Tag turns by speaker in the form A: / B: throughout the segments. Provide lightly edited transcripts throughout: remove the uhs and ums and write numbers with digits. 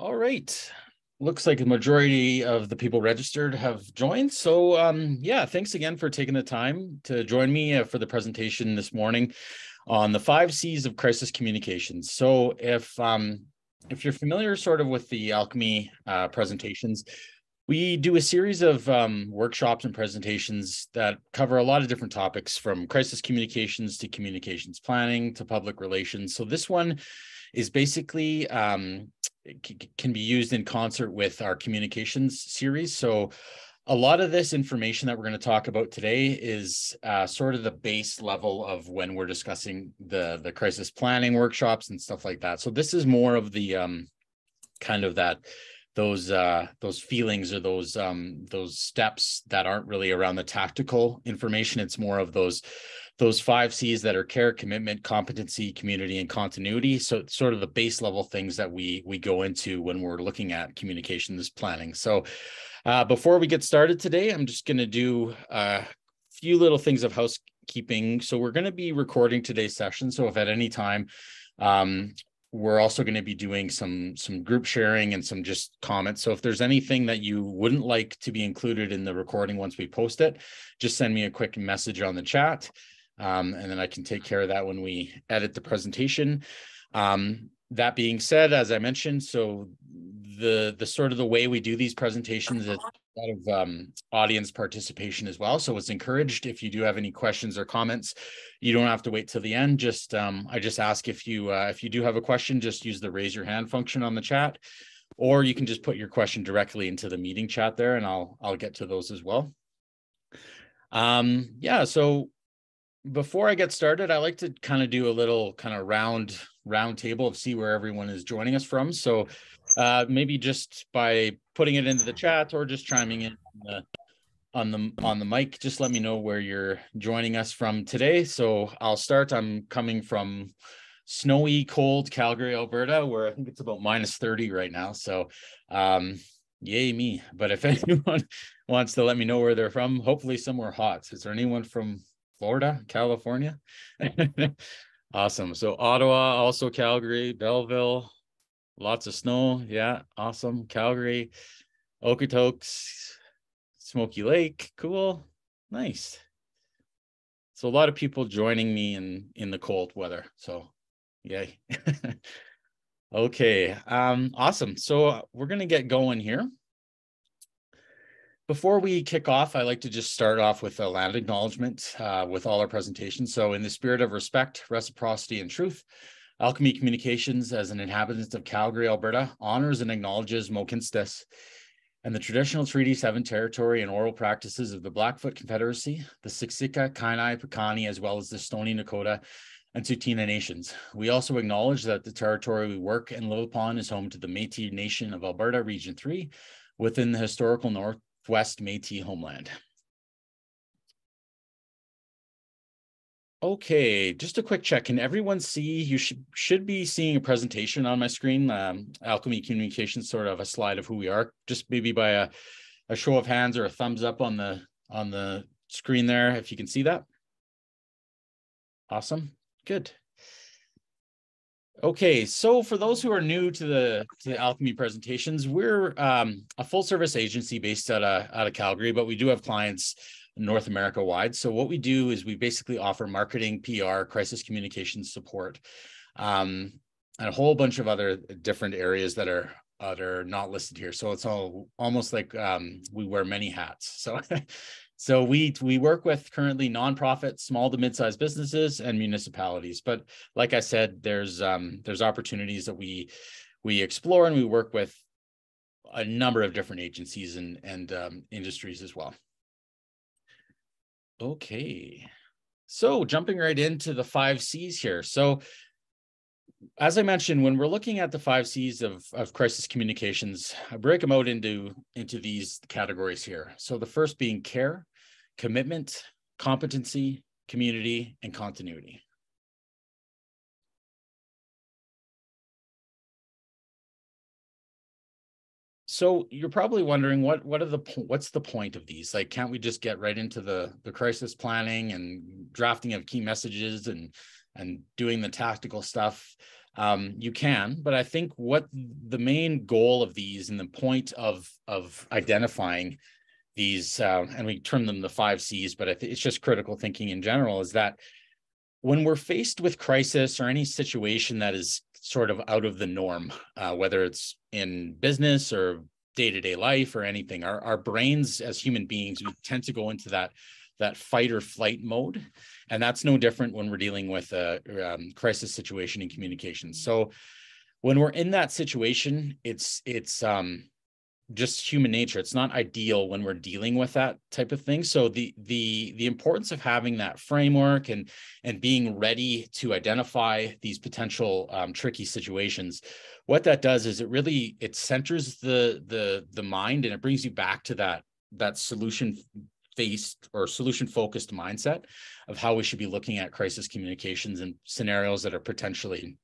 A: All right. Looks like the majority of the people registered have joined. So yeah, thanks again for taking the time to join me for the presentation this morning on the 5 C's of crisis communications. So if you're familiar sort of with the Alchemy presentations, we do a series of workshops and presentations that cover a lot of different topics, from crisis communications to communications planning to public relations. So this one is basically can be used in concert with our communications series. So a lot of this information that we're going to talk about today is sort of the base level of when we're discussing the crisis planning workshops and stuff like that. So this is more of the kind of those feelings or those steps that aren't really around the tactical information. It's more of those 5 C's that are care, commitment, competency, community, and continuity. So it's sort of the base level things that we go into when we're looking at communications planning. So before we get started today, I'm just going to do a few little things of housekeeping. So we're going to be recording today's session. So if at any time we're also going to be doing some group sharing and some just comments. So if there's anything that you wouldn't like to be included in the recording once we post it, just send me a quick message on the chat. And then I can take care of that when we edit the presentation. That being said, as I mentioned, so the sort of the way we do these presentations is a lot of audience participation as well. So it's encouraged. If you do have any questions or comments, you don't have to wait till the end. Just I just ask if you do have a question, just use the raise your hand function on the chat, or you can just put your question directly into the meeting chat there, and I'll get to those as well. Yeah, so before I get started, I like to kind of do a little kind of round table of see where everyone is joining us from. So maybe just by putting it into the chat or just chiming in on the mic, just let me know where you're joining us from today. So I'll start. I'm coming from snowy, cold Calgary, Alberta, where I think it's about -30 right now. So yay me. But if anyone wants to let me know where they're from, hopefully somewhere hot. Is there anyone from Florida, California? Awesome. So Ottawa, also Calgary, Belleville, lots of snow. Yeah, awesome. Calgary, Okotoks, Smoky Lake. Cool. Nice. So a lot of people joining me in the cold weather. So yay. Okay. Awesome. So we're going to get going here. Before we kick off, I like to just start off with a land acknowledgement with all our presentations. So in the spirit of respect, reciprocity, and truth, Alchemy Communications, as an inhabitant of Calgary, Alberta, honors and acknowledges Mohkinstsis and the traditional Treaty 7 territory and oral practices of the Blackfoot Confederacy, the Siksika, Kainai, Piikani, as well as the Stoney Nakoda and Tsuut'ina nations. We also acknowledge that the territory we work and live upon is home to the Métis Nation of Alberta, Region 3, within the historical Northwest Métis homeland. Okay, just a quick check. Can everyone see? You should be seeing a presentation on my screen. Alchemy Communications, sort of a slide of who we are. Just maybe by a show of hands or a thumbs up on the screen there, if you can see that. Awesome, good. Okay, so for those who are new to the Alchemy presentations, we're a full service agency based out of Calgary, but we do have clients North America wide. So what we do is we basically offer marketing, PR, crisis communications support, and a whole bunch of other different areas that are not listed here. So it's all almost like we wear many hats. So so we work with currently nonprofit, small to mid-sized businesses and municipalities. But like I said, there's opportunities that we explore, and we work with a number of different agencies and industries as well. Okay, so jumping right into the 5 C's here. So as I mentioned, when we're looking at the 5 C's of crisis communications, I break them out into these categories here. So the first being care, commitment, competency, community, and continuity. So you're probably wondering what's the point of these? Like, can't we just get right into the crisis planning and drafting of key messages and doing the tactical stuff? you can. But I think what the main goal of these and the point of identifying these, and we term them the 5 C's, but I think it's just critical thinking in general, is that when we're faced with crisis or any situation that is sort of out of the norm, whether it's in business or day-to-day life or anything, our brains as human beings, we tend to go into that fight or flight mode. And that's no different when we're dealing with a crisis situation in communications. So when we're in that situation, it's just human nature. It's not ideal when we're dealing with that type of thing. So the importance of having that framework and being ready to identify these potential tricky situations, what that does is it centers the mind, and it brings you back to that solution-based or solution-focused mindset of how we should be looking at crisis communications and scenarios that are potentially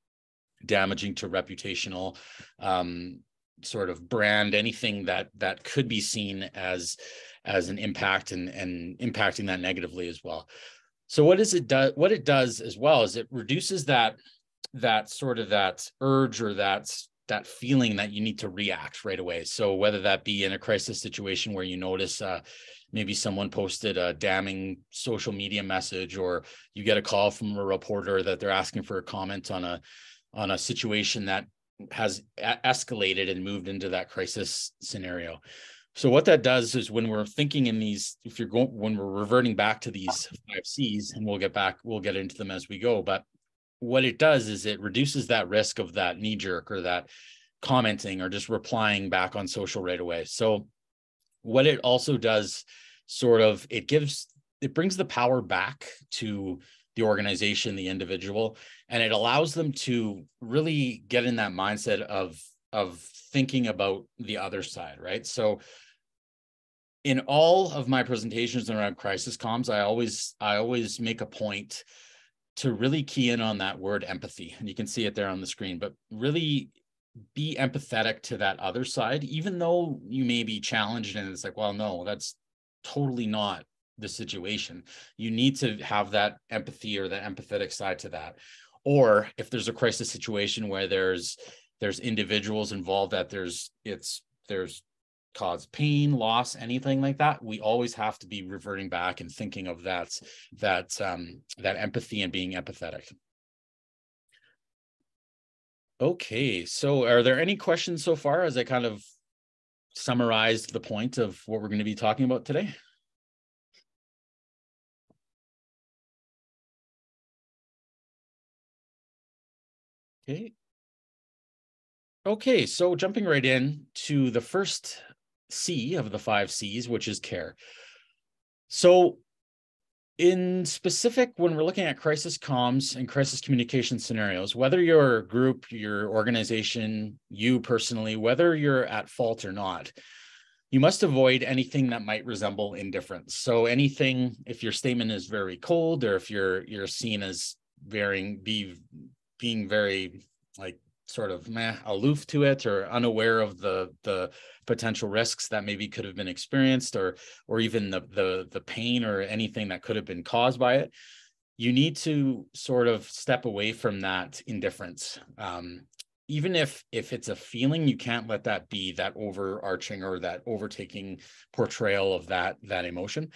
A: damaging to reputational sort of brand, anything that could be seen as an impact and impacting that negatively as well. So what it does as well is it reduces that sort of that urge or that feeling that you need to react right away. So whether that be in a crisis situation where you notice maybe someone posted a damning social media message, or you get a call from a reporter that they're asking for a comment on a situation that has escalated and moved into that crisis scenario. So what that does is when we're thinking in these, when we're reverting back to these 5 C's, and we'll get into them as we go, but what it does is it reduces that risk of that knee jerk or that commenting or just replying back on social right away. So what it also does, it brings the power back to the organization, the individual, and it allows them to really get in that mindset of thinking about the other side, right? So in all of my presentations around crisis comms, I always make a point to really key in on that word empathy. And you can see it there on the screen, but really be empathetic to that other side, even though you may be challenged and it's like, well, no, that's totally not the situation. You need to have that empathy or the empathetic side to that. Or if there's a crisis situation where there's individuals involved that there's caused pain, loss, anything like that, we always have to be reverting back and thinking of that empathy and being empathetic. Okay, so are there any questions so far as I kind of summarized the point of what we're going to be talking about today? Okay, so jumping right in to the first C of the 5 C's, which is care. So in specific, when we're looking at crisis comms and crisis communication scenarios, whether your group, your organization, you personally, whether you're at fault or not, you must avoid anything that might resemble indifference. So anything, if your statement is very cold, or if you're seen as being very like sort of aloof to it, or unaware of the potential risks that maybe could have been experienced, or even the pain or anything that could have been caused by it, you need to sort of step away from that indifference. Even if it's a feeling, you can't let that be that overarching or that overtaking portrayal of that emotion.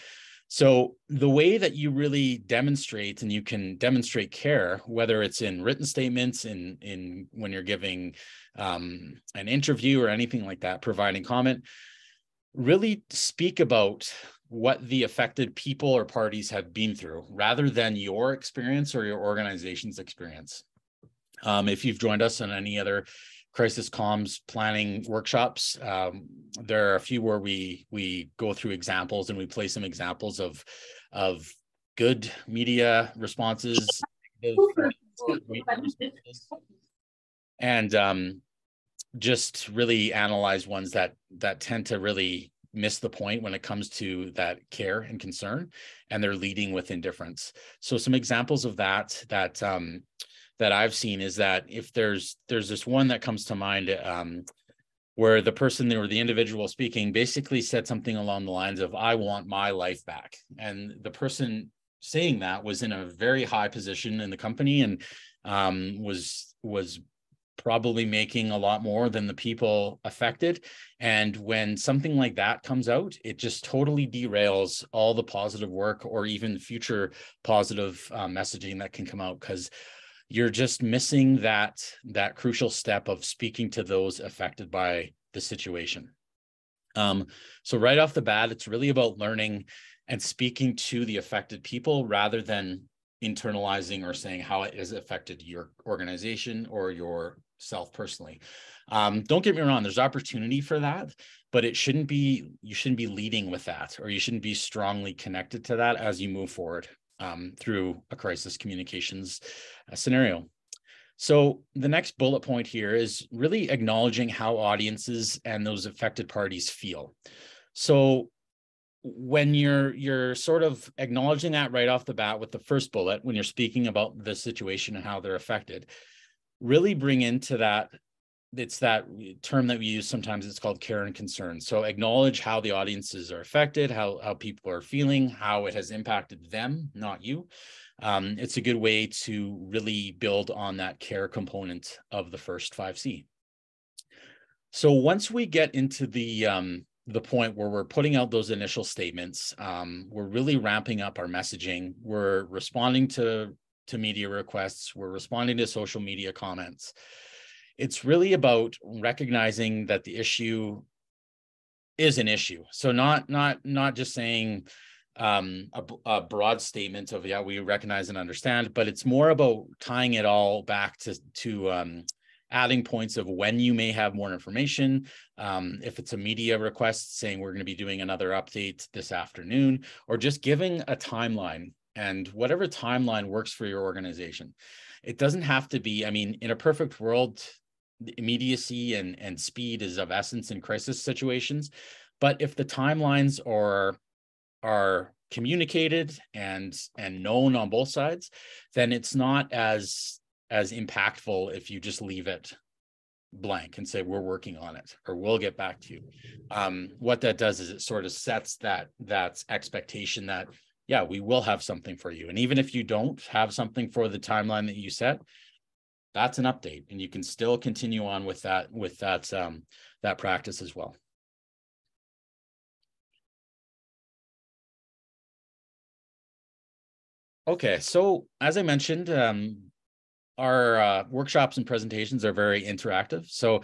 A: So the way that you really demonstrate, and you can demonstrate care, whether it's in written statements, in when you're giving an interview or anything like that, providing comment, really speak about what the affected people or parties have been through, rather than your experience or your organization's experience. If you've joined us on any other crisis comms planning workshops, there are a few where we go through examples and we play some examples of good media responses, and just really analyze ones that tend to really miss the point when it comes to that care and concern, and they're leading with indifference. So some examples of that I've seen is that if there's this one that comes to mind, where the person or the individual speaking basically said something along the lines of, "I want my life back." And the person saying that was in a very high position in the company, and was was probably making a lot more than the people affected. And when something like that comes out, it just totally derails all the positive work or even future positive messaging that can come out, because you're just missing that crucial step of speaking to those affected by the situation. So right off the bat, it's really about learning and speaking to the affected people rather than internalizing or saying how it has affected your organization or yourself personally. Don't get me wrong, there's opportunity for that, but you shouldn't be leading with that, or you shouldn't be strongly connected to that as you move forward through a crisis communications scenario. So the next bullet point here is really acknowledging how audiences and those affected parties feel. So when you're sort of acknowledging that right off the bat with the first bullet, when you're speaking about the situation and how they're affected, really bring into that, it's that term that we use sometimes, it's called care and concern. So acknowledge how the audiences are affected, how people are feeling, how it has impacted them, not you. It's a good way to really build on that care component of the first 5C. So once we get into the point where we're putting out those initial statements, we're really ramping up our messaging. We're responding to media requests. We're responding to social media comments. It's really about recognizing that the issue is an issue. So not just saying a broad statement of, yeah, we recognize and understand, but it's more about tying it all back to adding points of when you may have more information. If it's a media request saying we're going to be doing another update this afternoon, or just giving a timeline, and whatever timeline works for your organization. It doesn't have to be, I mean, in a perfect world, immediacy and speed is of essence in crisis situations. But if the timelines are communicated and known on both sides, then it's not as impactful if you just leave it blank and say, we're working on it, or we'll get back to you. What that does is it sort of sets that expectation that, yeah, we will have something for you. And even if you don't have something for the timeline that you set, that's an update, and you can still continue on with that practice as well. Okay, so as I mentioned, our workshops and presentations are very interactive. So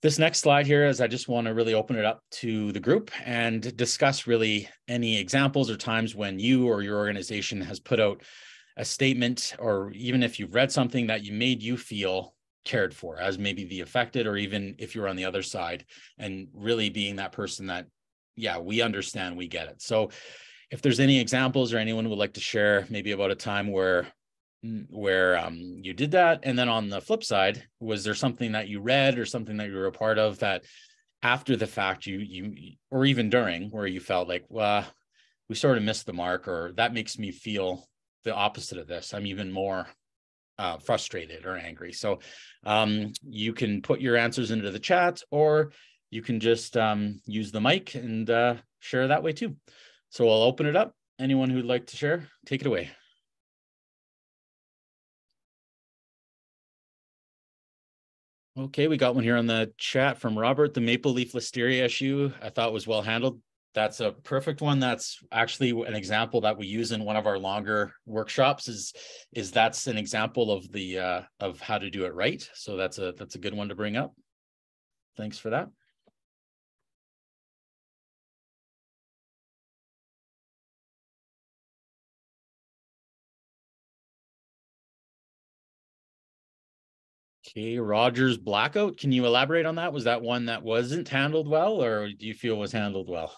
A: this next slide here is I just want to really open it up to the group and discuss really any examples or times when you or your organization has put out a statement, or even if you've read something that made you feel cared for as maybe the affected, or even if you're on the other side, and really being that person that, yeah, we understand, we get it. So if there's any examples or anyone would like to share maybe about a time where you did that, and then on the flip side, was there something that you read or something that you were a part of that after the fact you or even during, where you felt like, well, we sort of missed the mark, or that makes me feel the opposite of this, I'm even more frustrated or angry. So you can put your answers into the chat, or you can just use the mic and share that way too. So I'll open it up. Anyone who'd like to share, take it away. Okay, we got one here on the chat from Robert. The maple leaf listeria issue I thought was well handled. That's a perfect one. That's actually an example that we use in one of our longer workshops. Is that's an example of the of how to do it right. So that's a good one to bring up. Thanks for that. Okay, Rogers blackout. Can you elaborate on that? Was that one that wasn't handled well, or do you feel was handled well?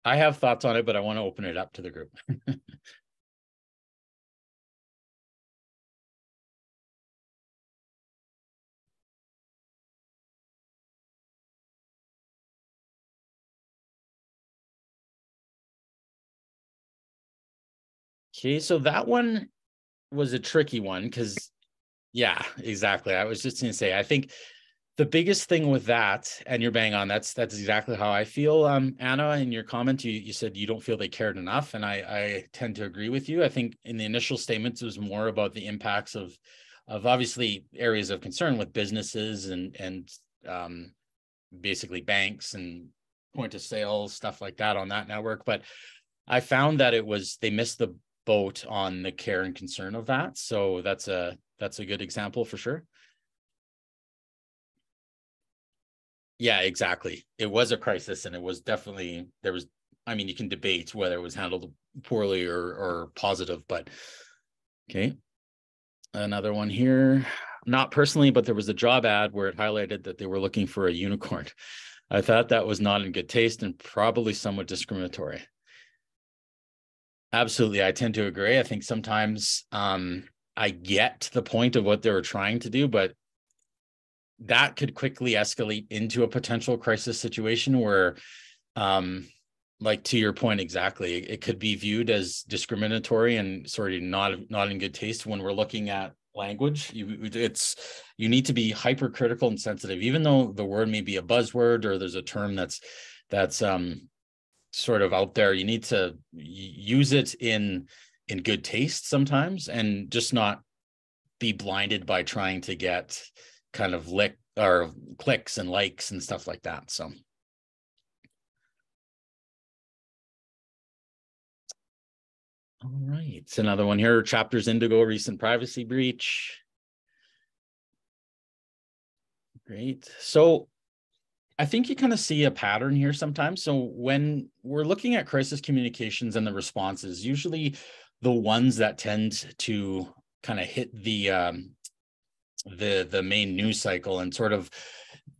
A: I have thoughts on it, but I want to open it up to the group. Okay, so that one was a tricky one because, yeah, exactly. I was just going to say, I think the biggest thing with that, and you're bang on, that's exactly how I feel. Anna, in your comment, you said you don't feel they cared enough, and I tend to agree with you. I think in the initial statements, it was more about the impacts of obviously areas of concern with businesses and basically banks and point of sale, stuff like that on that network. But I found that they missed the boat on the care and concern of that. So that's a good example for sure. Yeah, exactly. It was a crisis, and it was definitely, I mean, you can debate whether it was handled poorly or positive, but okay. Another one here, not personally, but there was a job ad where it highlighted that they were looking for a unicorn. I thought that was not in good taste and probably somewhat discriminatory. Absolutely. I tend to agree. I think sometimes I get the point of what they were trying to do, but that could quickly escalate into a potential crisis situation where, like to your point exactly, it could be viewed as discriminatory and sort of not in good taste. When we're looking at language, you need to be hypercritical and sensitive, even though the word may be a buzzword or there's a term that's sort of out there. You need to use it in good taste sometimes, and just not be blinded by trying to get kind of clicks and likes and stuff like that. So all right, it's another one here. Chapters Indigo, recent privacy breach. Great. So I think you kind of see a pattern here sometimes. So when we're looking at crisis communications and the responses, usually the ones that tend to kind of hit the main news cycle and sort of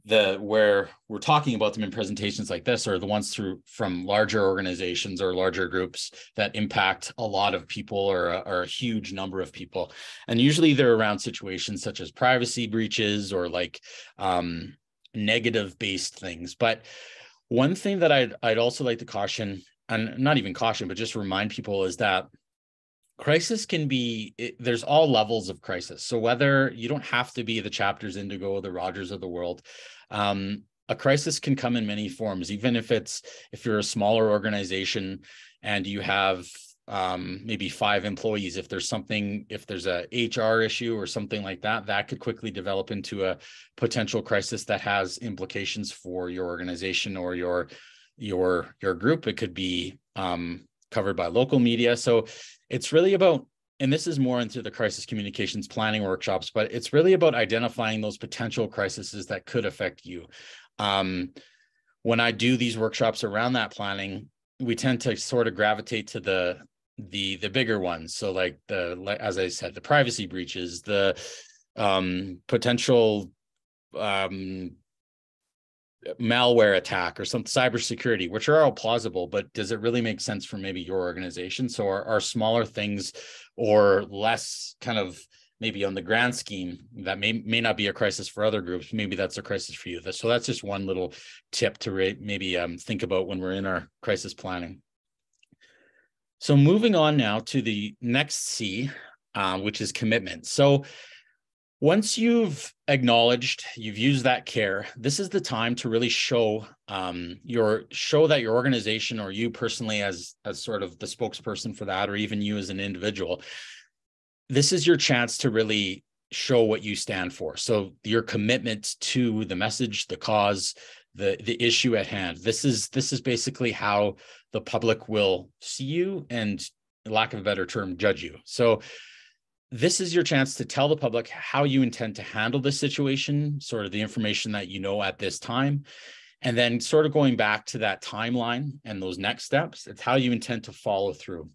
A: where we're talking about them in presentations like this are the ones from larger organizations or larger groups that impact a lot of people or a huge number of people. And usually they're around situations such as privacy breaches or like negative based things. But one thing that I'd also like to caution, and not even caution, but just remind people, is that crisis can be, there's all levels of crisis. So whether you don't have to be the Chapters Indigo, the Rogers of the world, a crisis can come in many forms. Even if you're a smaller organization and you have maybe 5 employees, if there's a HR issue or something like that, that could quickly develop into a potential crisis that has implications for your organization or your group. It could be covered by local media. So it's really about, and this is more into the crisis communications planning workshops, but it's really about identifying those potential crises that could affect you. When I do these workshops around that planning, we tend to sort of gravitate to the bigger ones. So like as I said, the privacy breaches, the potential malware attack or some cybersecurity, which are all plausible, but does it really make sense for maybe your organization? So are smaller things or less kind of maybe on the grand scheme that may not be a crisis for other groups, maybe that's a crisis for you. So that's just one little tip to maybe think about when we're in our crisis planning. So moving on now to the next C, which is commitment. So once you've acknowledged, you've used that care, this is the time to really show that your organization or you personally as sort of the spokesperson for that, or even you as an individual, this is your chance to really show what you stand for. So your commitment to the message, the cause, the issue at hand. This is basically how the public will see you and, lack of a better term, judge you. So this is your chance to tell the public how you intend to handle this situation, sort of the information that you know at this time, and then sort of going back to that timeline and those next steps, it's how you intend to follow through.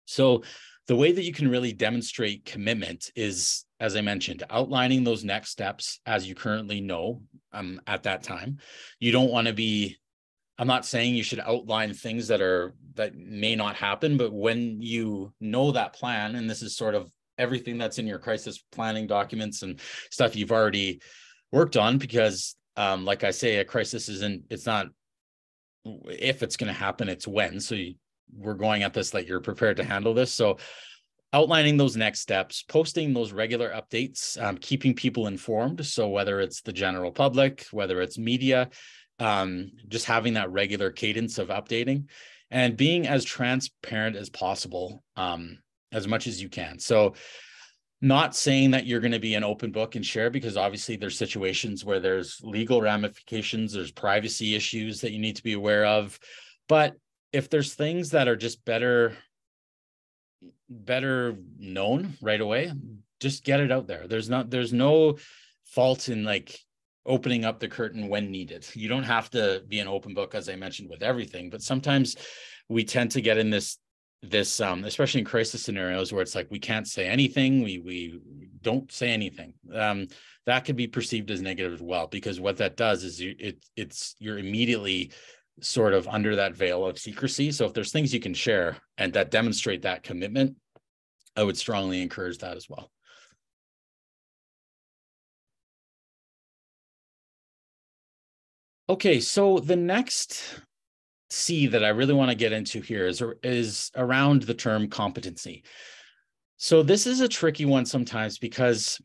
A: So the way that you can really demonstrate commitment is, as I mentioned, outlining those next steps as you currently know at that time. You don't want to be, I'm not saying you should outline things that may not happen, but when you know that plan, and this is sort of everything that's in your crisis planning documents and stuff you've already worked on, because like I say, a crisis it's not if it's going to happen, it's when. So we're going at this like you're prepared to handle this. So outlining those next steps, posting those regular updates, keeping people informed. So whether it's the general public, whether it's media, just having that regular cadence of updating and being as transparent as possible, as much as you can. So Not saying that you're going to be an open book and share, because obviously there's situations where there's legal ramifications, there's privacy issues that you need to be aware of. But if there's things that are just better known right away, just get it out there. There's no fault in like opening up the curtain when needed. You don't have to be an open book, as I mentioned, with everything, but sometimes we tend to get in this especially in crisis scenarios where it's like we can't say anything, we don't say anything. That could be perceived as negative as well, because what that does is you're immediately sort of under that veil of secrecy. So if there's things you can share and that demonstrate that commitment, I would strongly encourage that as well. Okay, so the next C that I really want to get into here is around the term competency. So this is a tricky one sometimes, because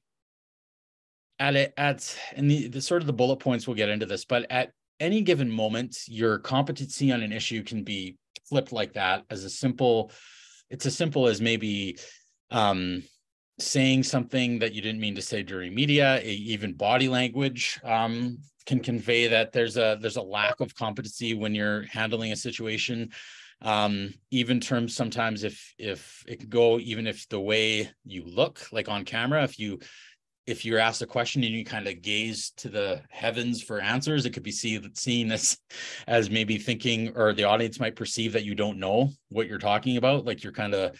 A: and the sort of the bullet points, we'll get into this, but at any given moment, your competency on an issue can be flipped like that, it's as simple as maybe saying something that you didn't mean to say during media. Even body language can convey that there's a lack of competency when you're handling a situation. Even terms sometimes, if it could go, even if the way you look, like on camera, if you're asked a question and you kind of gaze to the heavens for answers, it could be seen as maybe thinking, or the audience might perceive that you don't know what you're talking about. Like you're kind of,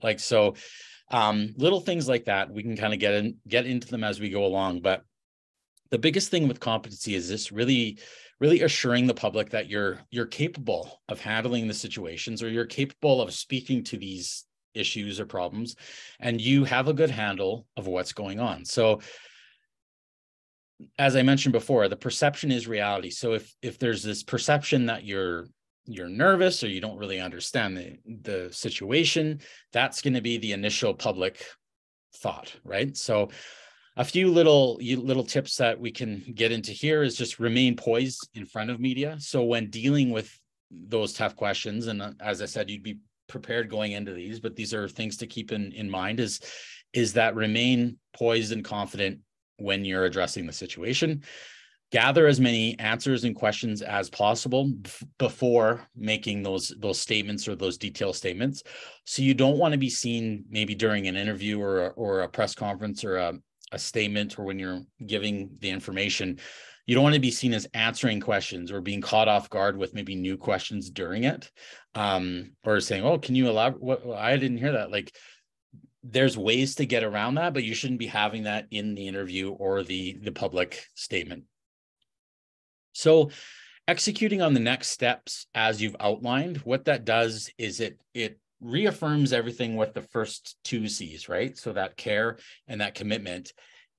A: like, so little things like that, we can kind of get into them as we go along. But the biggest thing with competency is this really assuring the public that you're capable of handling the situations, or you're capable of speaking to these issues or problems, and you have a good handle of what's going on. So as I mentioned before, the perception is reality. So if there's this perception that you're nervous or you don't really understand the situation, that's going to be the initial public thought, right? So a few little tips that we can get into here is just remain poised in front of media. So when dealing with those tough questions, and as I said, you'd be prepared going into these, but these are things to keep in mind, is that remain poised and confident when you're addressing the situation. Gather as many answers and questions as possible before making those statements or those detailed statements. So you don't want to be seen maybe during an interview or a press conference or a statement, or when you're giving the information, you don't want to be seen as answering questions or being caught off guard with maybe new questions during it, or saying, "Oh, can you elaborate? What, I didn't hear that." Like, there's ways to get around that, but you shouldn't be having that in the interview or the public statement. So executing on the next steps as you've outlined, what that does is it reaffirms everything with the first two C's, right? So that care and that commitment,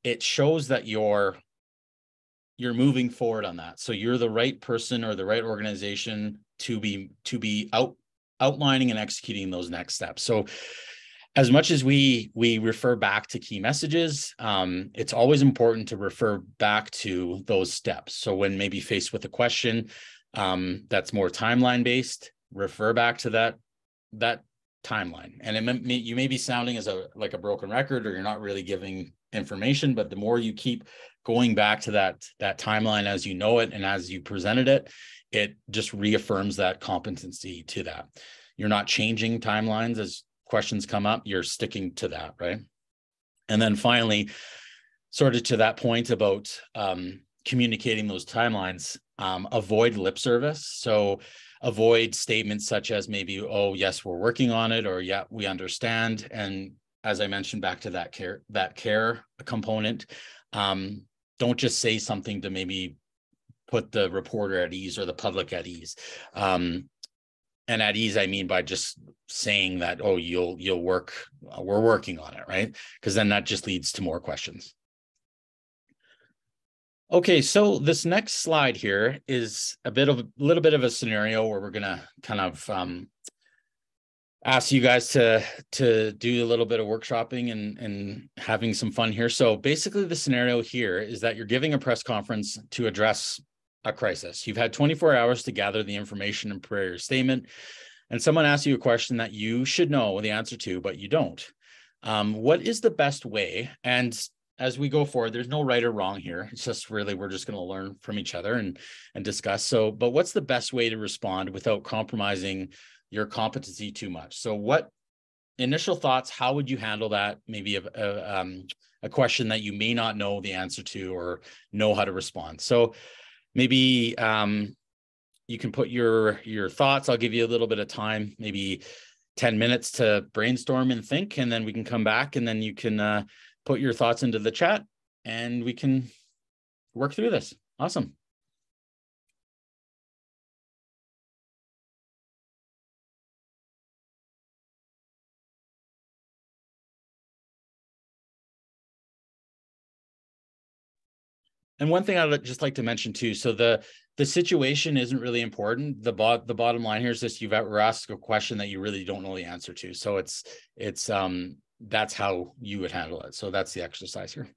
A: it shows that you're moving forward on that. So you're the right person or the right organization to be outlining and executing those next steps. So as much as we refer back to key messages, it's always important to refer back to those steps. So when maybe faced with a question that's more timeline based, refer back to that timeline. And you may be sounding as like a broken record, or you're not really giving information, but the more you keep going back to that timeline as you know it and as you presented it, it just reaffirms that competency to that. You're not changing timelines as questions come up, you're sticking to that, right? And then finally, sort of to that point about communicating those timelines, avoid lip service. So avoid statements such as maybe, "Oh, yes, we're working on it," or "Yeah, we understand." And as I mentioned, back to that care component, don't just say something to maybe put the reporter at ease or the public at ease. And at ease, I mean by just saying that, "Oh, you'll work, we're working on it," right? Because then that just leads to more questions. Okay, so this next slide here is a little bit of a scenario where we're gonna kind of ask you guys to do a little bit of workshopping and having some fun here. So basically, the scenario here is that you're giving a press conference to address a crisis. You've had 24 hours to gather the information and prepare your statement, and someone asks you a question that you should know the answer to, but you don't. What is the best way? And as we go forward, there's no right or wrong here. It's just really, we're just going to learn from each other and discuss. So, but what's the best way to respond without compromising your competency too much? So what initial thoughts, how would you handle that? Maybe a question that you may not know the answer to or know how to respond. So maybe you can put your thoughts. I'll give you a little bit of time, maybe 10 minutes to brainstorm and think, and then we can come back and then you can put your thoughts into the chat and we can work through this. Awesome. And one thing I'd just like to mention too, so the situation isn't really important. The bottom line here is just we're asked a question that you really don't know the answer to. So it's that's how you would handle it. So that's the exercise here.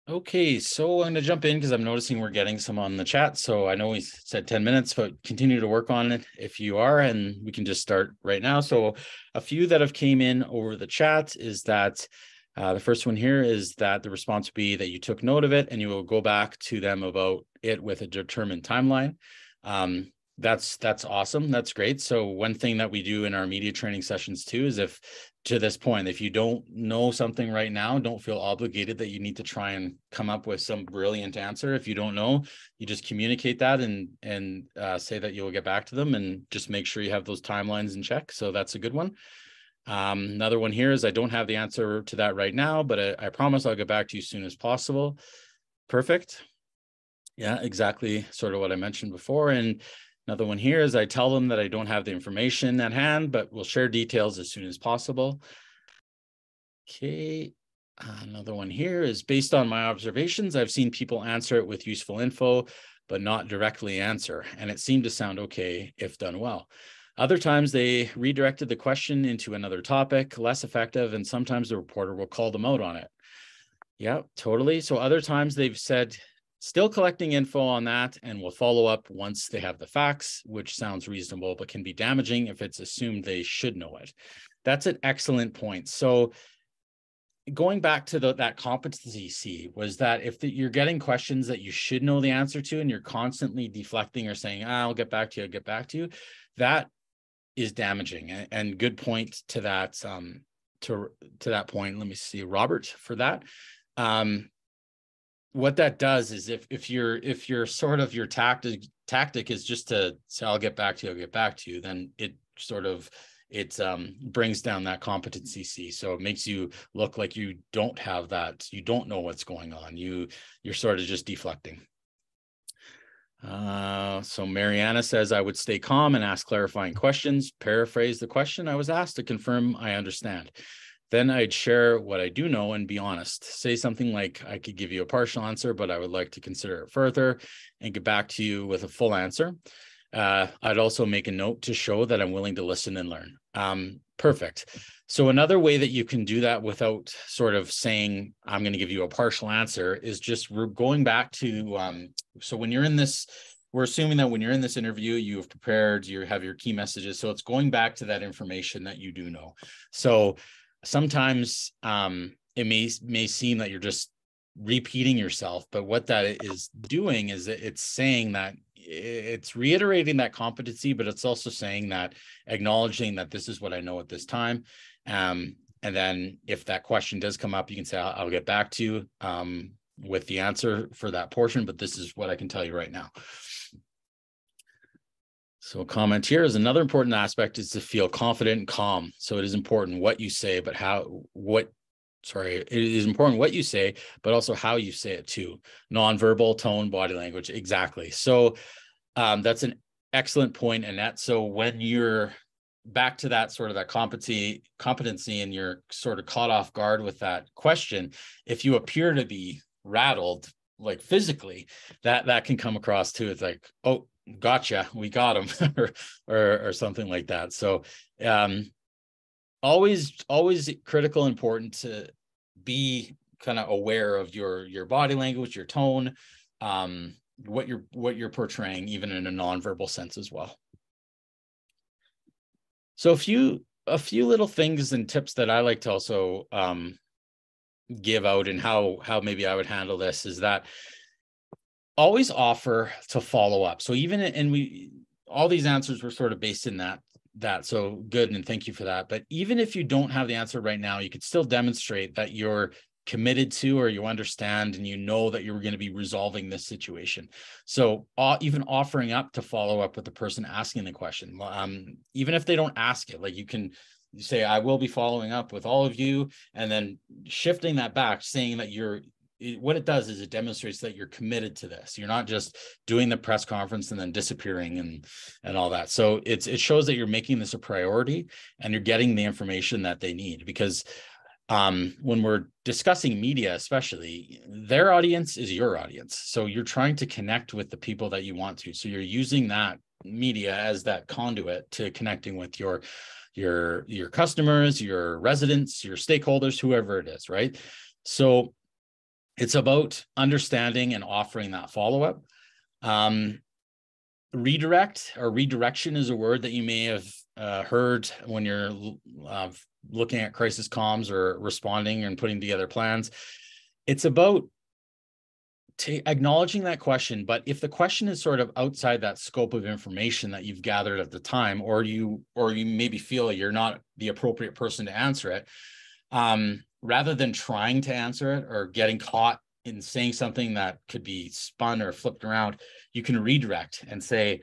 A: Okay, so I'm going to jump in because I'm noticing we're getting some on the chat. So I know we said 10 minutes, but continue to work on it if you are, and we can just start right now. So a few that have came in over the chat is that the first one here is that the response would be that you took note of it and you will go back to them about it with a determined timeline. That's awesome. That's great. So one thing that we do in our media training sessions too is if to this point, if you don't know something right now, don't feel obligated that you need to try and come up with some brilliant answer. If you don't know, you just communicate that and say that you'll get back to them and just make sure you have those timelines in check. So that's a good one. Another one here is I don't have the answer to that right now, but I promise I'll get back to you as soon as possible. Perfect. Yeah, exactly. Sort of what I mentioned before. And another one here is I tell them that I don't have the information at hand, but we'll share details as soon as possible. Okay. Another one here is based on my observations, I've seen people answer it with useful info, but not directly answer. And it seemed to sound okay if done well. Other times they redirected the question into another topic, less effective, and sometimes the reporter will call them out on it. Yeah, totally. So other times they've said Still collecting info on that, and will follow up once they have the facts, which sounds reasonable, but can be damaging if it's assumed they should know it. That's an excellent point. So going back to that competency C, was that if you're getting questions that you should know the answer to, and you're constantly deflecting or saying, I'll get back to you, I'll get back to you, that is damaging. And good point to that, to that point. Let me see, Robert, for that. What that does is if you're sort of your tactic is just to say, I'll get back to you, then it sort of brings down that competency C. So it makes you look like you don't have that, you don't know what's going on. You're sort of just deflecting. So Mariana says, I would stay calm and ask clarifying questions, paraphrase the question I was asked to confirm I understand. Then I'd share what I do know and be honest. Say something like, I could give you a partial answer, but I would like to consider it further and get back to you with a full answer. I'd also make a note to show that I'm willing to listen and learn. Perfect. So another way that you can do that without sort of saying, I'm going to give you a partial answer, is just we're going back to, so when you're in this, we're assuming that when you're in this interview, you have prepared, you have your key messages. So it's going back to that information that you do know. So sometimes it may seem that you're just repeating yourself, but what that is doing is it's saying that it's reiterating that competency, but it's also saying that, acknowledging that this is what I know at this time. And then if that question does come up, you can say, I'll get back to you with the answer for that portion, but this is what I can tell you right now. So a comment here is another important aspect is to feel confident and calm. So it is important what you say, but it is important what you say, but also how you say it too. Nonverbal, tone, body language. Exactly. So that's an excellent point, Annette. So when you're back to that sort of that competency and you're sort of caught off guard with that question, if you appear to be rattled, like physically, that can come across too. It's like, oh, gotcha, we got him, or something like that. So always critical, important to be kind of aware of your body language, your tone, what you're portraying, even in a nonverbal sense as well. So a few little things and tips that I like to also give out, and how maybe I would handle this, is that always offer to follow up. So even, and all these answers were sort of based in that, so good, and thank you for that. But even if you don't have the answer right now, you could still demonstrate that you're committed to, or you understand, and you know that you're going to be resolving this situation. So even offering up to follow up with the person asking the question, even if they don't ask it, like you can say, I will be following up with all of you, and then shifting that back, saying that what it does is it demonstrates that you're committed to this. You're not just doing the press conference and then disappearing and all that. So it shows that you're making this a priority and you're getting the information that they need, because when we're discussing media, especially, their audience is your audience. So you're trying to connect with the people that you want to. So you're using that media as that conduit to connecting with your customers, your residents, your stakeholders, whoever it is, right? So it's about understanding and offering that follow-up. Redirect, or redirection, is a word that you may have heard when you're looking at crisis comms or responding and putting together plans. It's about acknowledging that question, but if the question is sort of outside that scope of information that you've gathered at the time, or you maybe feel you're not the appropriate person to answer it, rather than trying to answer it or getting caught in saying something that could be spun or flipped around, you can redirect and say,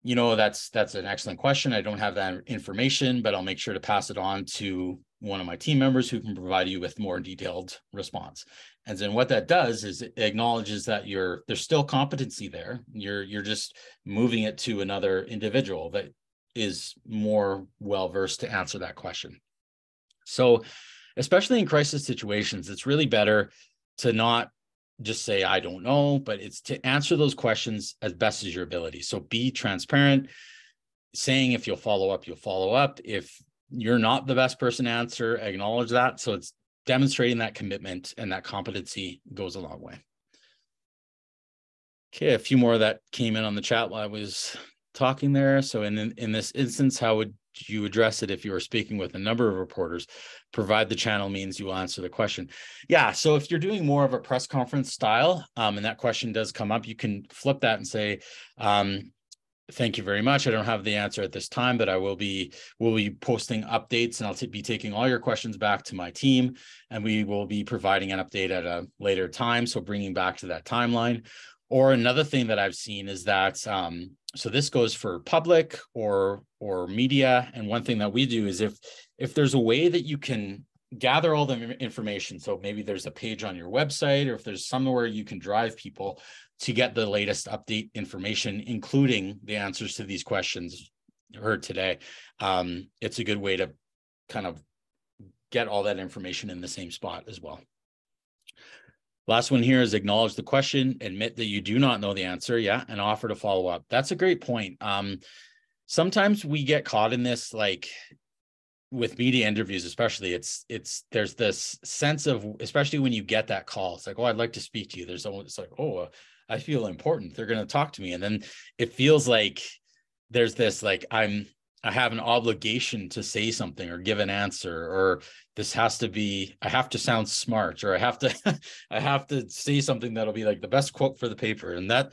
A: that's an excellent question. I don't have that information, but I'll make sure to pass it on to one of my team members who can provide you with more detailed response. And then what that does is it acknowledges that there's still competency there. You're just moving it to another individual that is more well-versed to answer that question. So especially in crisis situations, it's really better to not just say, I don't know, but it's to answer those questions as best as your ability. So be transparent, saying if you'll follow up, you'll follow up. If you're not the best person to answer, acknowledge that. So it's demonstrating that commitment, and that competency goes a long way. Okay, a few more that came in on the chat while I was talking there. So in this instance, how would you address it if you were speaking with a number of reporters? Provide the channel means you will answer the question. Yeah, so if you're doing more of a press conference style, and that question does come up, you can flip that and say, thank you very much. I don't have the answer at this time, but will be posting updates, and I'll be taking all your questions back to my team, and we will be providing an update at a later time. So bringing back to that timeline. Or another thing that I've seen is that, so this goes for public or media. And one thing that we do is if there's a way that you can gather all the information, so maybe there's a page on your website, or if there's somewhere you can drive people to get the latest update information, including the answers to these questions heard today, it's a good way to kind of get all that information in the same spot as well. Last one here is acknowledge the question, admit that you do not know the answer, and offer to follow up. That's a great point. Sometimes we get caught in this, like with media interviews, especially, there's this sense of, especially when you get that call, it's like, oh, I'd like to speak to you. There's someone, it's like, oh, I feel important. They're going to talk to me. And then it feels like there's this, like, I have an obligation to say something or give an answer, or this has to be, I have to sound smart, or I have to say something that'll be like the best quote for the paper. And that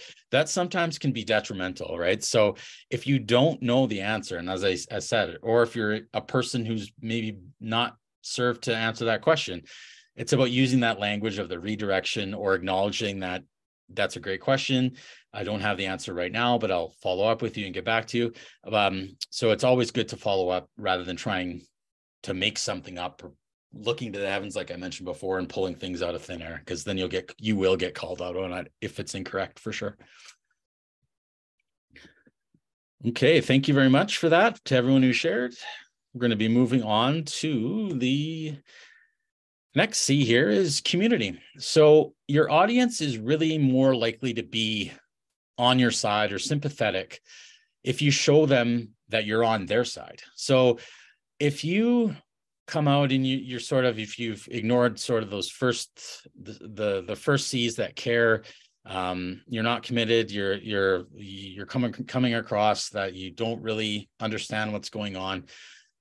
A: sometimes can be detrimental, right? So if you don't know the answer, and as I said, or if you're a person who's maybe not served to answer that question, it's about using that language of the redirection or acknowledging that that's a great question. I don't have the answer right now, but I'll follow up with you and get back to you. So it's always good to follow up rather than trying to make something up or looking to the heavens, like I mentioned before, and pulling things out of thin air, because then you will get called out on it if it's incorrect, for sure. Okay, thank you very much for that to everyone who shared. We're going to be moving on to the next C here is community. So your audience is really more likely to be on your side or sympathetic if you show them that you're on their side. So if you come out and you're sort of, if you've ignored sort of those the first C's, that care, you're not committed, you're coming across that you don't really understand what's going on,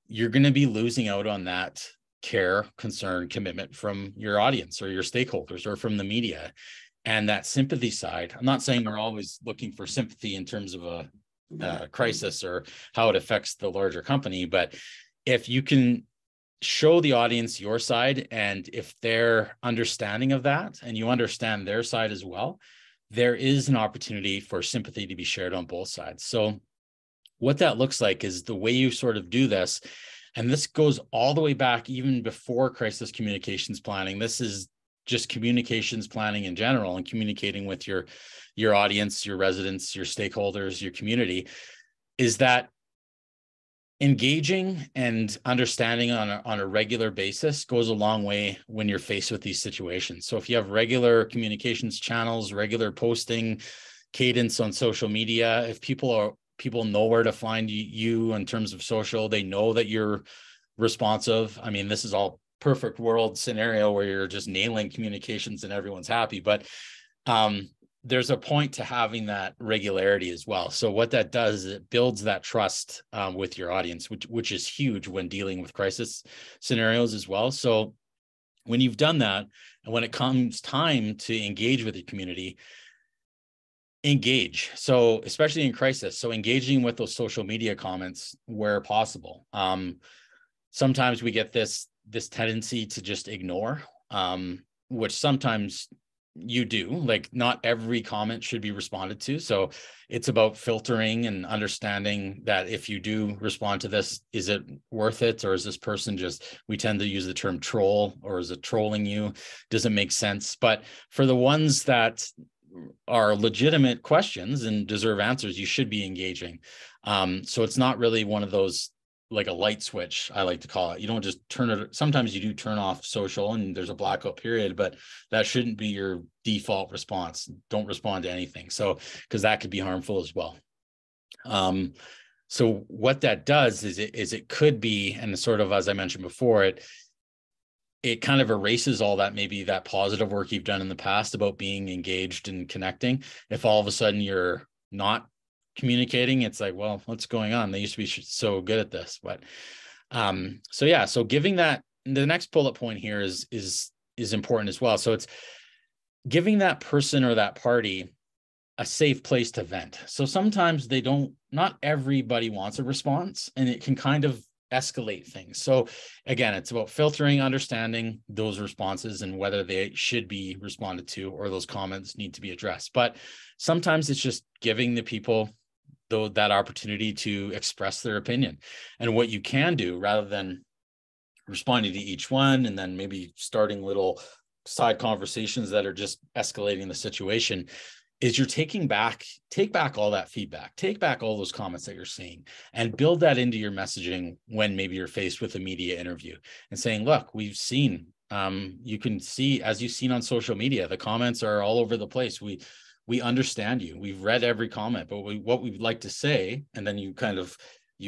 A: you're going to be losing out on that care, concern, commitment from your audience or your stakeholders or from the media. And that sympathy side, I'm not saying we're always looking for sympathy in terms of a crisis or how it affects the larger company, but if you can show the audience your side, and if they're understanding of that and you understand their side as well, there is an opportunity for sympathy to be shared on both sides. So what that looks like is the way you sort of do this, and this goes all the way back even before crisis communications planning. This is just communications planning in general, and communicating with your audience, your residents, your stakeholders, your community, is that engaging and understanding on a regular basis goes a long way when you're faced with these situations. So if you have regular communications channels, regular posting cadence on social media, if people know where to find you in terms of social, they know that you're responsive. I mean, this is all perfect world scenario where you're just nailing communications and everyone's happy, but there's a point to having that regularity as well. So what that does is it builds that trust with your audience, which is huge when dealing with crisis scenarios as well. So when you've done that, and when it comes time to engage with your community, engage. So especially in crisis, so engaging with those social media comments where possible. Sometimes we get this tendency to just ignore, which sometimes you do. Like, not every comment should be responded to. So it's about filtering and understanding that if you do respond to this, is it worth it? Or is this person just, we tend to use the term troll, or is it trolling you? Does it make sense? But for the ones that are legitimate questions and deserve answers, you should be engaging. So it's not really one of those, like a light switch, I like to call it. You don't just turn it. Sometimes you do turn off social and there's a blackout period, but that shouldn't be your default response. Don't respond to anything. So, because that could be harmful as well. So what that does is it could be, and sort of, as I mentioned before, it kind of erases all that, maybe that positive work you've done in the past about being engaged and connecting. If all of a sudden you're not communicating, it's like, well, what's going on? They used to be so good at this. But so yeah, so giving that, the next bullet point here is important as well. So it's giving that person or that party a safe place to vent. So sometimes not everybody wants a response, and it can kind of escalate things. So again, it's about filtering, understanding those responses and whether they should be responded to or those comments need to be addressed. But sometimes it's just giving the people that opportunity to express their opinion. And what you can do, rather than responding to each one and then maybe starting little side conversations that are just escalating the situation, is you're take back all that feedback, take back all those comments that you're seeing, and build that into your messaging when maybe you're faced with a media interview and saying, look, we've seen, you can see, as you've seen on social media, the comments are all over the place. We understand you. We've read every comment, but what we'd like to say, and then you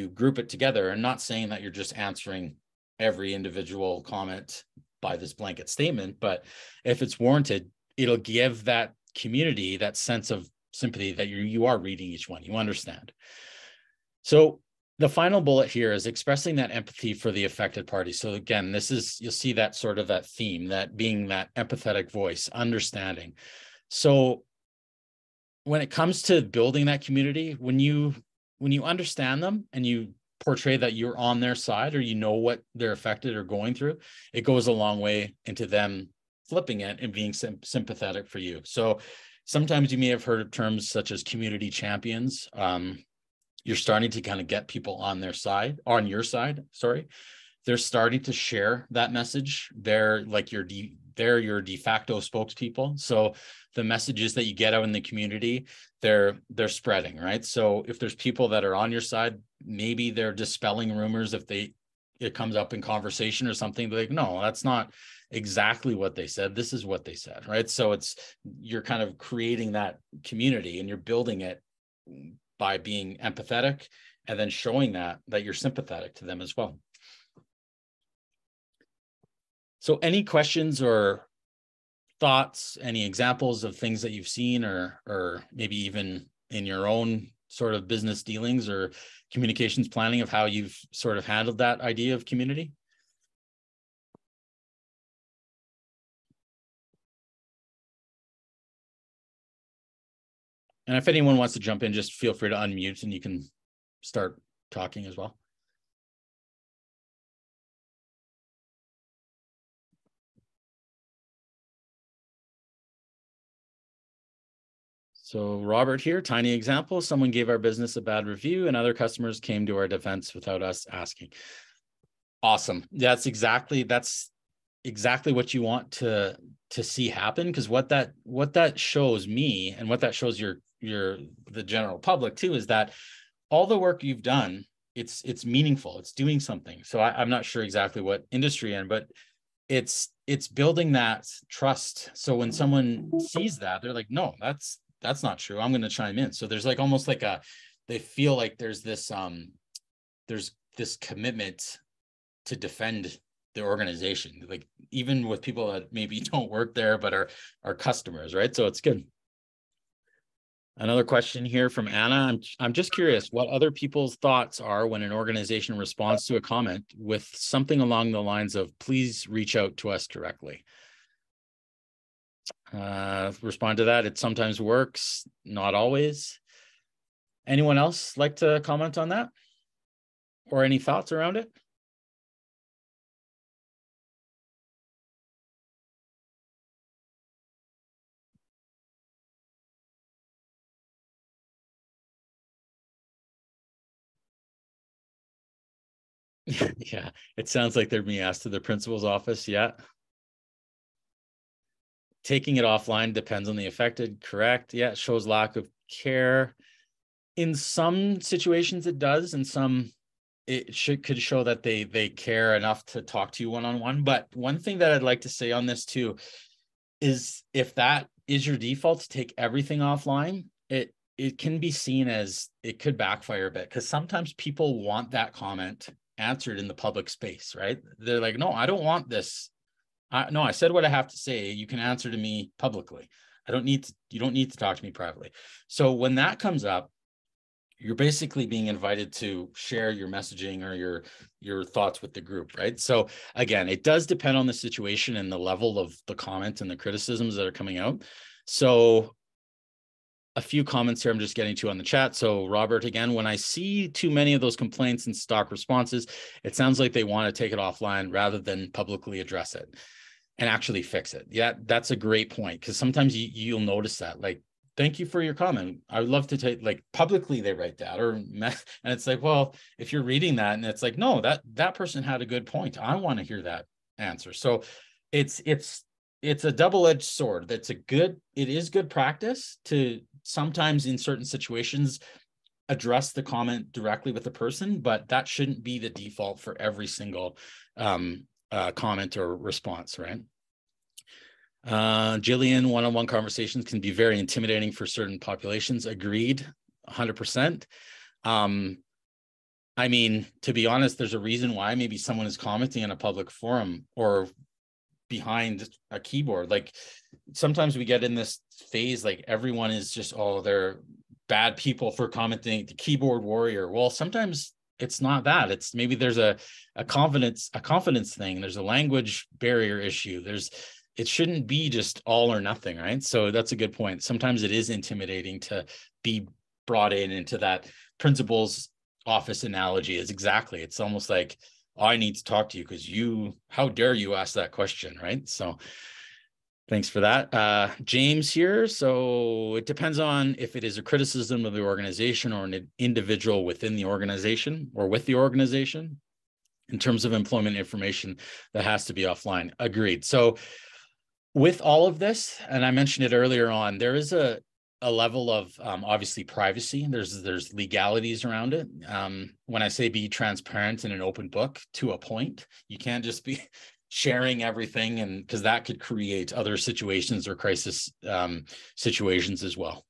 A: group it together, and not saying that you're just answering every individual comment by this blanket statement, but if it's warranted, it'll give that community that sense of sympathy that you are reading each one, you understand. So the final bullet here is expressing that empathy for the affected party. So again, you'll see that sort of that theme, that being that empathetic voice, understanding. So when it comes to building that community, when you understand them and you portray that you're on their side, or you know what they're affected or going through, it goes a long way into them flipping it and being sympathetic for you. So sometimes you may have heard of terms such as community champions. You're starting to kind of get people on your side, sorry. They're starting to share that message. They're like your de facto spokespeople. So the messages that you get out in the community, they're spreading, right? So if there's people that are on your side, maybe they're dispelling rumors if it comes up in conversation or something, like, no, that's not exactly what they said. This is what they said, right? So you're kind of creating that community, and you're building it by being empathetic and then showing that you're sympathetic to them as well. So any questions or thoughts, any examples of things that you've seen, or maybe even in your own sort of business dealings or communications planning, of how you've sort of handled that idea of community? And if anyone wants to jump in, just feel free to unmute and you can start talking as well. So Robert here, tiny example. Someone gave our business a bad review and other customers came to our defense without us asking. Awesome. That's exactly what you want to see happen, because what that shows me, and what that shows the general public too, is that all the work you've done, it's meaningful, it's doing something. So I'm not sure exactly what industry in, but it's building that trust. So when someone sees that, they're like, no, that's not true, I'm going to chime in. So there's like almost like they feel like there's this commitment to defend the organization, like even with people that maybe don't work there but are customers, right? So it's good. Another question here from Anna. I'm just curious what other people's thoughts are when an organization responds to a comment with something along the lines of, please reach out to us directly. Respond to that. It sometimes works, not always. Anyone else like to comment on that, or any thoughts around it? Yeah, it sounds like they're being asked to the principal's office. Yeah. Taking it offline depends on the affected. Correct. Yeah, it shows lack of care. In some situations it does, and some could show that they care enough to talk to you one-on-one. But one thing that I'd like to say on this too is, if that is your default to take everything offline, it can be seen as, it could backfire a bit, because sometimes people want that comment answered in the public space, right? They're like, no, I don't want this No, I said what I have to say. You can answer to me publicly. You don't need to talk to me privately. So when that comes up, you're basically being invited to share your messaging or your thoughts with the group, right? So again, it does depend on the situation and the level of the comment and the criticisms that are coming out. So a few comments here I'm just getting to on the chat. So Robert, again, when I see too many of those complaints and stock responses, it sounds like they want to take it offline rather than publicly address it and actually fix it. Yeah, that's a great point, because sometimes you'll notice that, like, thank you for your comment. I would love to take, like, publicly they write that, or and it's like, well, if you're reading that and it's like, no, that person had a good point. I want to hear that answer. So it's a double-edged sword. It is good practice to sometimes in certain situations address the comment directly with the person, but that shouldn't be the default for every single comment or response, right? Jillian, one-on-one conversations can be very intimidating for certain populations. Agreed, 100%. I mean, to be honest, there's a reason why maybe someone is commenting in a public forum or behind a keyboard. Like, sometimes we get in this phase, like everyone is just, oh, they're bad people for commenting, the keyboard warrior. Well, sometimes it's not that. It's maybe there's a confidence thing. There's a language barrier issue. It shouldn't be just all or nothing, right? So that's a good point. Sometimes it is intimidating to be brought into that principal's office analogy. It's almost like, oh, I need to talk to you because how dare you ask that question, right? So thanks for that. James here. So it depends on if it is a criticism of the organization or an individual within the organization or with the organization. In terms of employment information, that has to be offline. Agreed. So with all of this, and I mentioned it earlier on, there is a level of obviously privacy. There's legalities around it. When I say be transparent in an open book to a point, you can't just be sharing everything, and because that could create other situations or crisis situations as well.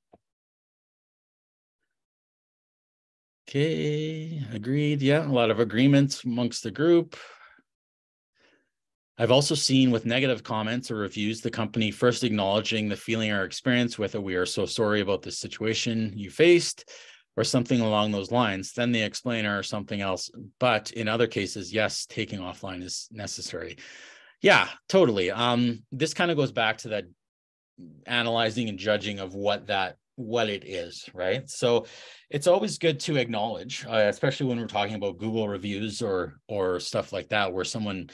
A: Okay, agreed. Yeah, a lot of agreements amongst the group. I've also seen with negative comments or reviews, the company first acknowledging the feeling or experience with it. We are so sorry about this situation you faced, or something along those lines. Then they explain or something else. But in other cases, yes, taking offline is necessary. Yeah, totally. This kind of goes back to that analyzing and judging of what it is, right? So it's always good to acknowledge, especially when we're talking about Google reviews or stuff like that, where someone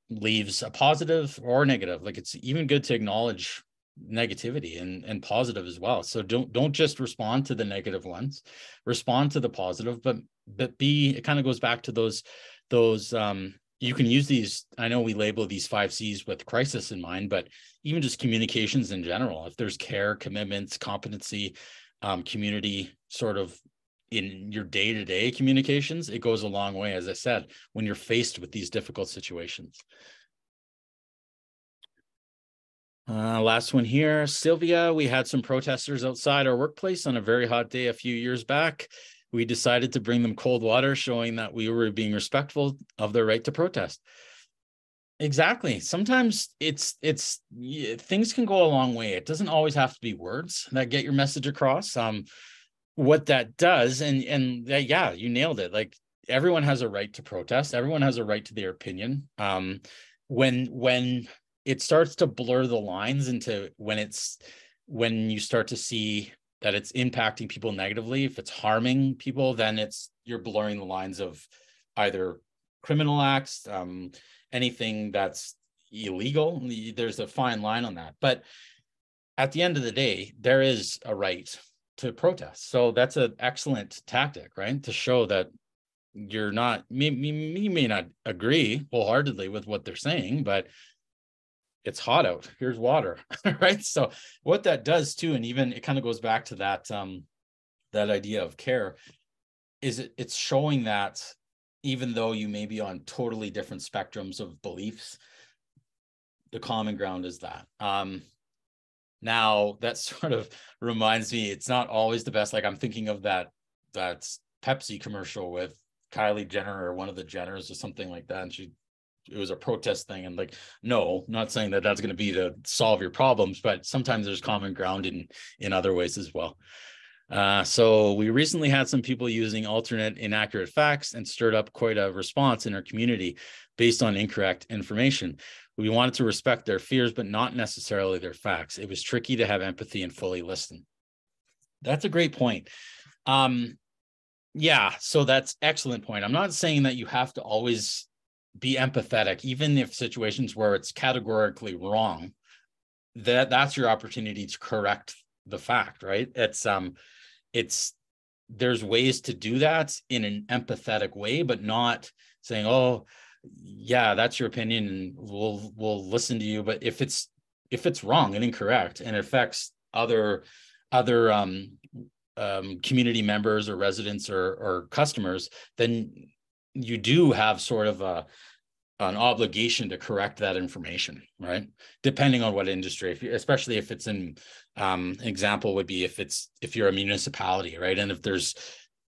A: leaves a positive or negative. Like, it's even good to acknowledge negativity and positive as well. So don't just respond to the negative ones, respond to the positive, but it kind of goes back to those you can use these. I know we label these 5 C's with crisis in mind, but even just communications in general, if there's care, commitments, competency, community, sort of in your day-to-day communications, it goes a long way, as I said, when you're faced with these difficult situations. Last one here, Sylvia. We had some protesters outside our workplace on a very hot day a few years back. We decided to bring them cold water, showing that we were being respectful of their right to protest. Exactly. Sometimes things can go a long way. It doesn't always have to be words that get your message across. What that does, and yeah, you nailed it. Like, everyone has a right to protest. Everyone has a right to their opinion. When it starts to blur the lines into when you start to see that it's impacting people negatively, if it's harming people, then you're blurring the lines of either criminal acts, anything that's illegal. There's a fine line on that. But at the end of the day, there is a right to protest. So that's an excellent tactic, right? To show that you may not agree wholeheartedly with what they're saying, but it's hot out. Here's water, right? So what that does too, and even it kind of goes back to that idea of care, is it's showing that even though you may be on totally different spectrums of beliefs, the common ground is that. Now that sort of reminds me, it's not always the best. Like, I'm thinking of that Pepsi commercial with Kylie Jenner or one of the Jenners or something like that, and she it was a protest thing. And like, no, not saying that that's going to be to solve your problems, but sometimes there's common ground in other ways as well. So we recently had some people using alternate inaccurate facts and stirred up quite a response in our community based on incorrect information. We wanted to respect their fears, but not necessarily their facts. It was tricky to have empathy and fully listen. That's a great point. Yeah, so that's excellent point. I'm not saying that you have to always be empathetic, even if situations where it's categorically wrong, that's your opportunity to correct the fact, right? It's there's ways to do that in an empathetic way, but not saying, oh, yeah, that's your opinion and we'll listen to you. But if it's wrong and incorrect and affects other community members or residents or customers, then you do have sort of an obligation to correct that information, right? Depending on what industry, especially if it's in, example would be if you're a municipality, right? And if there's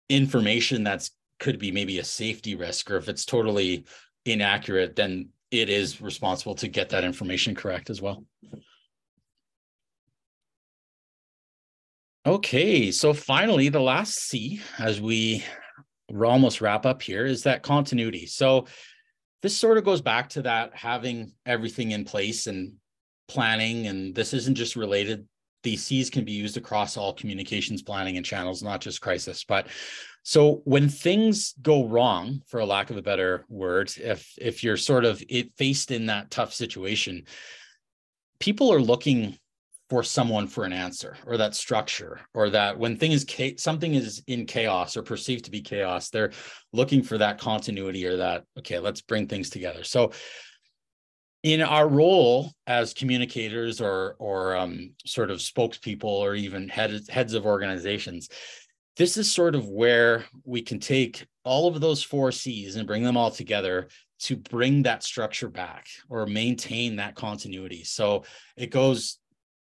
A: information that's could be maybe a safety risk, or if it's totally inaccurate, then it is responsible to get that information correct as well. Okay, so finally, the last C, as we almost wrap up here, is that continuity. So this sort of goes back to that having everything in place and planning, and this isn't just related. These C's can be used across all communications planning and channels, not just crisis. But so when things go wrong, for a lack of a better word, if you're sort of faced in that tough situation, people are looking for someone for an answer, or that structure, or that when something is in chaos or perceived to be chaos, they're looking for that continuity, or that, okay, let's bring things together. So in our role as communicators or sort of spokespeople, or even heads of organizations, this is sort of where we can take all of those 4 C's and bring them all together to bring that structure back or maintain that continuity. So it goes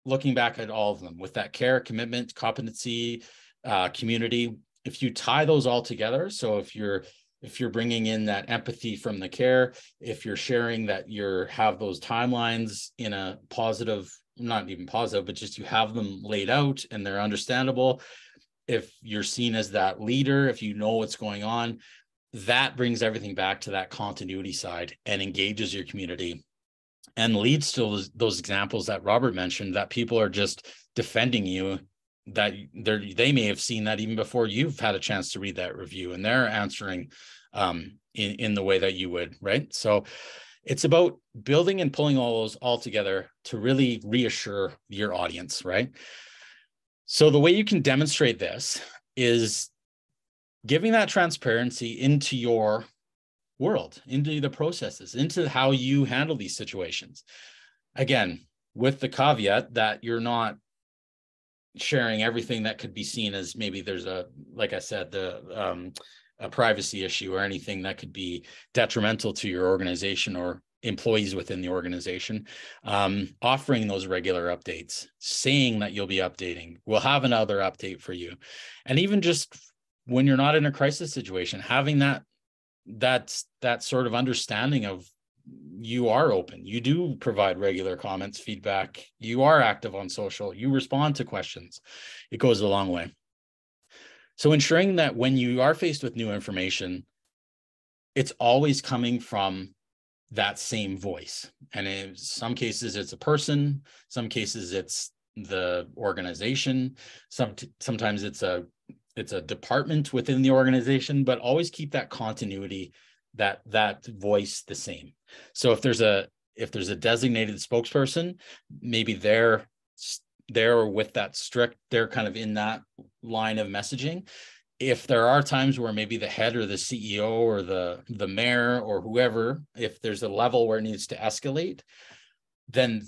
A: looking back at all of them with that care, commitment, competency, community. If you tie those all together, so if you're bringing in that empathy from the care, if you're sharing that you have those timelines in a positive, not even positive, but just you have them laid out and they're understandable. If you're seen as that leader, if you know what's going on, that brings everything back to that continuity side and engages your community and leads to those examples that Robert mentioned, that people are just defending you, that they may have seen that even before you've had a chance to read that review, and they're answering in the way that you would, right? So it's about building and pulling all those all together to really reassure your audience, right? So the way you can demonstrate this is giving that transparency into your world, into the processes, into how you handle these situations. Again, with the caveat that you're not sharing everything that could be seen as maybe there's like I said, a privacy issue or anything that could be detrimental to your organization or employees within the organization. Offering those regular updates, saying that you'll be updating, we'll have another update for you. And even just when you're not in a crisis situation, having that sort of understanding of you are open, you do provide regular comments, feedback, you are active on social, you respond to questions. It goes a long way. So ensuring that when you are faced with new information, it's always coming from that same voice. And in some cases it's a person, some cases it's the organization, sometimes it's a department within the organization, but always keep that continuity, that voice the same. So if there's a designated spokesperson, maybe they're with that strict, they're kind of in that line of messaging. If there are times where maybe the head or the CEO or the mayor or whoever, if there's a level where it needs to escalate, then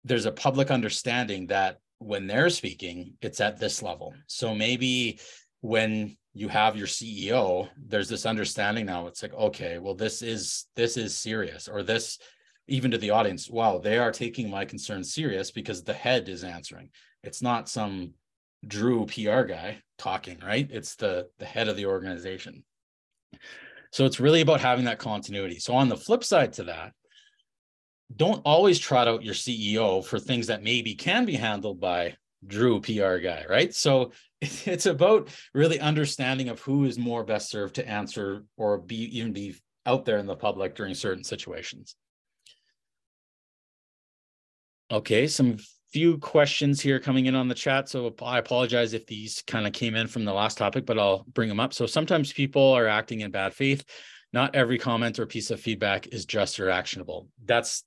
A: there's a public understanding that when they're speaking, it's at this level. So maybe when you have your CEO, there's this understanding now, it's like, okay, well, this is serious, or this, even to the audience, wow, they are taking my concerns serious because the head is answering. It's not some Drew PR guy talking, right? It's the head of the organization. So it's really about having that continuity. So on the flip side to that, don't always trot out your CEO for things that maybe can be handled by Drew, PR guy, right? So it's about really understanding of who is more best served to answer or even be out there in the public during certain situations. Okay, some few questions here coming in on the chat. So I apologize if these kind of came in from the last topic, but I'll bring them up. So sometimes people are acting in bad faith. Not every comment or piece of feedback is just or actionable. That's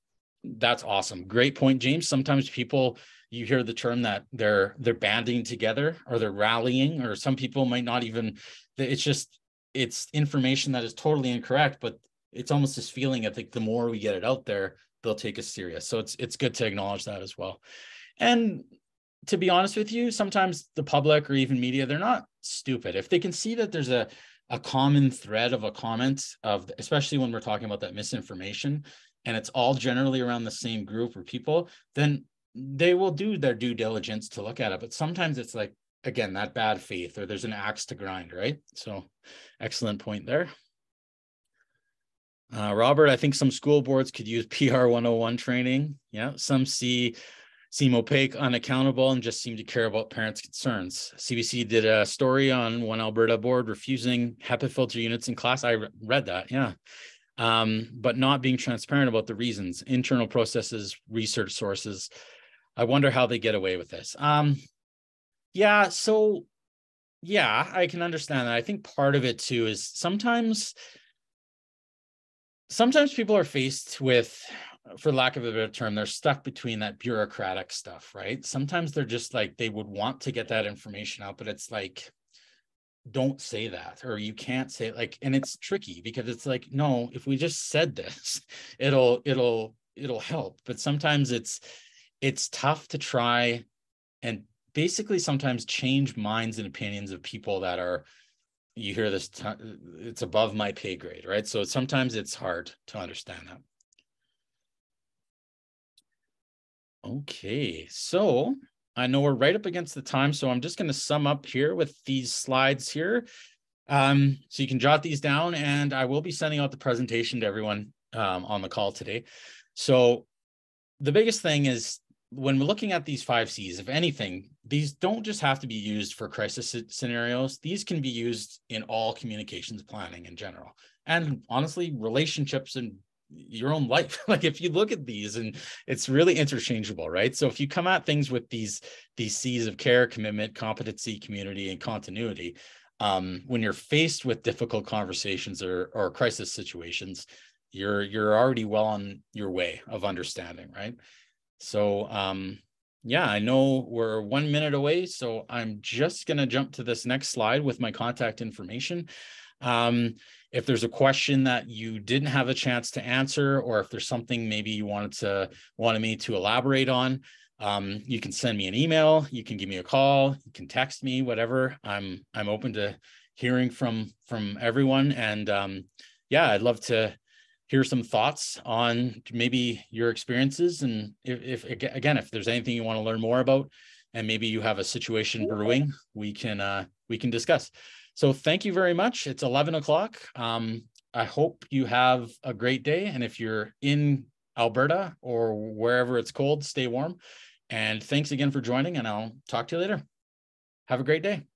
A: awesome. Great point, James. Sometimes people, you hear the term that they're banding together or they're rallying, or some people might not even, it's information that is totally incorrect, but it's almost this feeling, I think the more we get it out there, they'll take us serious. So it's good to acknowledge that as well. And to be honest with you, sometimes the public or even media, they're not stupid. If they can see that there's a common thread of a comment of, especially when we're talking about that misinformation, and it's all generally around the same group or people, then they will do their due diligence to look at it. But sometimes it's like, again, that bad faith, or there's an axe to grind, right? So excellent point there. Robert, I think some school boards could use PR 101 training. Yeah, some seem opaque, unaccountable, and just seem to care about parents' concerns. CBC did a story on one Alberta board refusing HEPA filter units in class. I read that, yeah. But not being transparent about the reasons, internal processes, research sources. I wonder how they get away with this. Yeah, so yeah, I can understand that. I think part of it too is sometimes people are faced with, for lack of a better term, they're stuck between that bureaucratic stuff, right? Sometimes they're just like, they would want to get that information out, but it's like, don't say that, or you can't say it, like, and it's tricky because it's like, no, if we just said this, it'll help. But sometimes it's tough to try and basically sometimes change minds and opinions of people that are, you hear this, it's above my pay grade, right? So sometimes it's hard to understand that. Okay, so I know we're right up against the time, so I'm just going to sum up here with these slides here. So you can jot these down, and I will be sending out the presentation to everyone on the call today. So the biggest thing is, when we're looking at these 5 C's, if anything, these don't just have to be used for crisis scenarios. These can be used in all communications planning in general. And honestly, relationships and your own life. Like if you look at these, and it's really interchangeable, right? So if you come at things with these C's of care, commitment, competency, community, and continuity, when you're faced with difficult conversations or crisis situations, you're already well on your way of understanding, right? So yeah, I know we're 1 minute away, so I'm just going to jump to this next slide with my contact information. If there's a question that you didn't have a chance to answer, or if there's something maybe you wanted me to elaborate on, you can send me an email, you can give me a call, you can text me, whatever. I'm open to hearing from everyone. And yeah, I'd love to hear some thoughts on maybe your experiences. And if there's anything you want to learn more about, and maybe you have a situation brewing, we can discuss. So thank you very much. It's 11 o'clock. I hope you have a great day. And if you're in Alberta or wherever it's cold, stay warm. And thanks again for joining, and I'll talk to you later. Have a great day.